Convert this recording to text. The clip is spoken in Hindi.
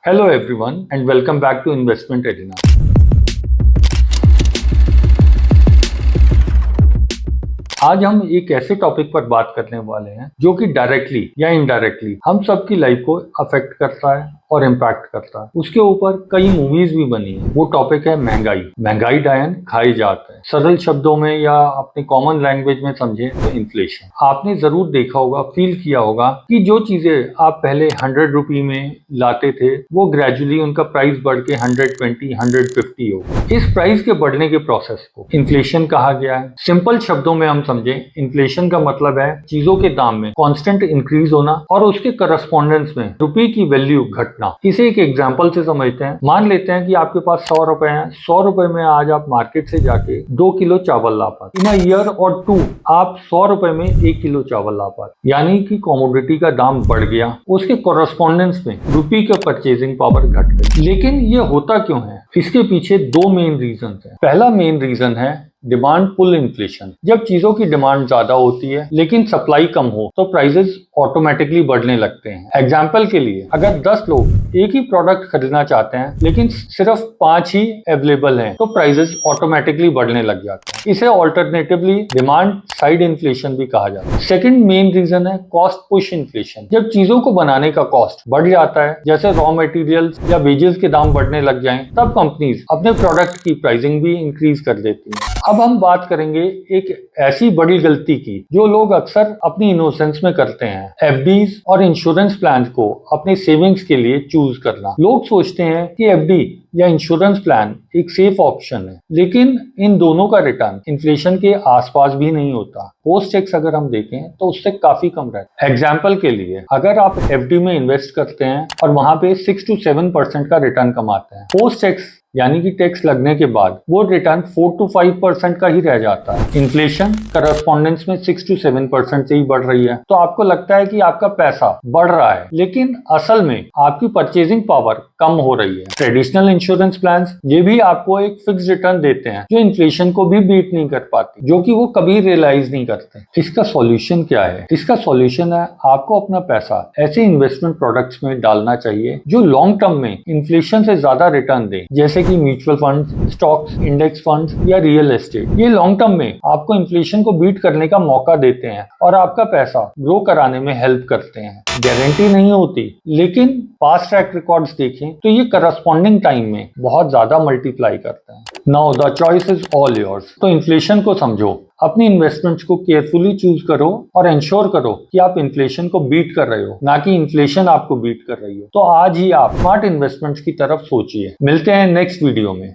Hello everyone and welcome back to Investment Arena. आज हम एक ऐसे टॉपिक पर बात करने वाले हैं जो कि डायरेक्टली या इनडायरेक्टली हम सबकी लाइफ को अफेक्ट करता है और इम्पैक्ट करता है। उसके ऊपर कई मूवीज भी बनी है। वो टॉपिक है महंगाई। महंगाई डायन खाई जात है। सरल शब्दों में या अपने कॉमन लैंग्वेज में समझे तो इन्फ्लेशन। आपने जरूर देखा होगा, फील किया होगा कि जो चीजें आप पहले 100 रुपये में लाते थे वो ग्रेजुअली उनका प्राइस बढ़ के 120, 150 हो। इस प्राइस के बढ़ने के प्रोसेस को इन्फ्लेशन कहा गया है। सिंपल शब्दों में हम समझे, इन्फ्लेशन का मतलब है चीजों के दाम में कांस्टेंट इंक्रीज होना और उसके करस्पॉन्डेंस में रुपए की वैल्यू घटना। इसे एक एग्जांपल से समझते हैं। मान लेते हैं कि आपके पास 100 रुपए हैं। 100 रुपए में आज आप मार्केट से जाके 2 किलो चावल ला पाते। इन अ ईयर और 2 आप 100 रुपए में 1 किलो चावल ला पाते, यानी कि कमोडिटी का दाम बढ़ गया, उसके कॉरस्पॉन्डेंस में रुपये का परचेजिंग पावर घट गई। लेकिन ये होता क्यों है? इसके पीछे दो मेन रीजन है। पहला मेन रीजन है डिमांड पुल इन्फ्लेशन। जब चीजों की डिमांड ज्यादा होती है लेकिन सप्लाई कम हो तो प्राइसेस ऑटोमेटिकली बढ़ने लगते हैं। एग्जांपल के लिए, अगर 10 लोग एक ही प्रोडक्ट खरीदना चाहते हैं लेकिन सिर्फ 5 ही अवेलेबल हैं तो प्राइसेस ऑटोमेटिकली बढ़ने लग जाते हैं। इसे ऑल्टरनेटिवली डिमांड साइड इन्फ्लेशन भी कहा जाता है। सेकंड मेन रीजन है कॉस्ट पुश इन्फ्लेशन। जब चीजों को बनाने का कॉस्ट बढ़ जाता है, जैसे रॉ मटेरियल्स या वेजेस के दाम बढ़ने लग जाएं, तब कंपनीज अपने प्रोडक्ट की प्राइसिंग भी इंक्रीज कर देती हैं। अब हम बात करेंगे एक ऐसी बड़ी गलती की जो लोग अक्सर अपनी इनोसेंस में करते हैं, एफडीज और इंश्योरेंस प्लान को अपने सेविंग्स के लिए चूज करना। लोग सोचते हैं कि एफडी या इंश्योरेंस प्लान एक सेफ ऑप्शन है, लेकिन इन दोनों का रिटर्न इन्फ्लेशन के आसपास भी नहीं होता। पोस्ट टैक्स अगर हम देखें तो उससे काफी कम रहता है। एग्जाम्पल के लिए, अगर आप एफडी में इन्वेस्ट करते हैं और वहां पे 6 to 7% का रिटर्न कमाते हैं, पोस्ट टैक्स यानी कि टैक्स लगने के बाद वो रिटर्न 4 to 5% का ही रह जाता है। इन्फ्लेशन करस्पॉन्डेंस में 6 to 7% से ही बढ़ रही है, तो आपको लगता है कि आपका पैसा बढ़ रहा है, लेकिन असल में आपकी परचेजिंग पावर कम हो रही है। ट्रेडिशनल इंश्योरेंस प्लान्स ये भी आपको एक फिक्स रिटर्न देते हैं जो इन्फ्लेशन को भी बीट नहीं कर पाती, जो कि वो कभी रियलाइज नहीं करते। इसका सॉल्यूशन क्या है? इसका सॉल्यूशन है आपको अपना पैसा ऐसे इन्वेस्टमेंट प्रोडक्ट्स में डालना चाहिए जो लॉन्ग टर्म में इन्फ्लेशन से ज्यादा रिटर्न दे, जैसे कि mutual fund, stocks, index fund या रियल एस्टेट। ये लॉन्ग टर्म में आपको इन्फ्लेशन को बीट करने का मौका देते हैं और आपका पैसा ग्रो कराने में हेल्प करते हैं। गारंटी नहीं होती, लेकिन पास्ट ट्रैक रिकॉर्ड्स देखें तो ये करस्पॉन्डिंग टाइम में बहुत ज्यादा मल्टीप्लाई करते हैं। Now the choice is all yours. तो इन्फ्लेशन को समझो, अपनी इन्वेस्टमेंट्स को केयरफुली चूज करो और इंश्योर करो कि आप इन्फ्लेशन को बीट कर रहे हो, ना कि इन्फ्लेशन आपको बीट कर रही हो। तो आज ही आप स्मार्ट इन्वेस्टमेंट्स की तरफ सोचिए। मिलते हैं नेक्स्ट वीडियो में।